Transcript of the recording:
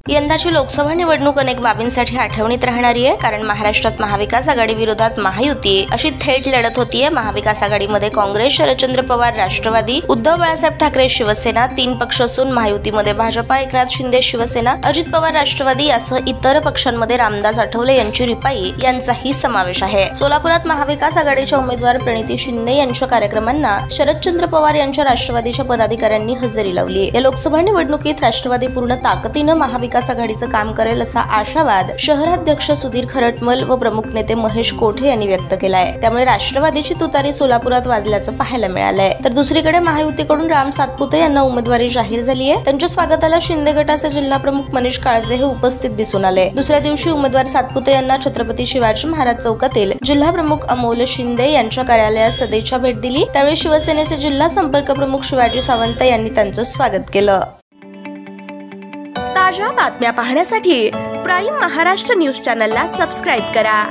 यंदाची लोकसभा निवडणूक अनेक बाबींसाठी आठवणीत राहणारी आहे, कारण महाराष्ट्रात महाविकास आघाडी विरोधात महायुती अशी थेट लढत होतीये। महाविकास आघाडीमध्ये काँग्रेस, शरदचंद्र पवार राष्ट्रवादी, उद्धव बाळासाहेब ठाकरे शिवसेना 3 पक्ष असून महायुतीमध्ये भाजपा, एकनाथ शिंदे शिवसेना, अजित पवार राष्ट्रवादी यासह इतर पक्षांमध्ये रामदास आठवले यांची रिपाई यांचाही समावेश आहे। सोलापुरात महाविकास आघाडीच्या उमेदवार प्रणिती शिंदे यांच्या कार्यक्रमांना शरदचंद्र पवार यांच्या राष्ट्रवादीच्या पदाधिकाऱ्यांनी हजेरी लावली। या लोकसभा निवडणुकीत राष्ट्रवादी पूर्ण ताकदीने महाविकास आघाडीचं काम करेल असा आशावाद शहराध्यक्ष सुधीर खरटमल व प्रमुख नेते महेश कोठे यांनी व्यक्त केलाय। त्यामुळे राष्ट्रवादीची तुतारी सोलापुरात वाजल्याचं पाहायला मिळालंय। तर दुसरीकडे महायुतीकडून राम सातपुते यांना उमेदवारी जाहीर झाली आहे। त्यांच्या स्वागताला शिंदे गटाचे जिल्हा प्रमुख मनीष काळजे हे उपस्थित दिसून आले। दुसऱ्या दिवशी उमेदवार सातपुते यांना छत्रपती शिवाजी महाराज चौकातील जिल्हा प्रमुख अमोल शिंदे यांच्या कार्यालयात सदिच्छा भेट दिली। त्यावेळी शिवसेनेचे जिल्हा संपर्क प्रमुख शिवाजी सावंत यांनी त्यांचं स्वागत केलं। ताज्या बातम्या पाहण्यासाठी प्राईम महाराष्ट्र न्यूज चॅनलला सबस्क्राईब करा।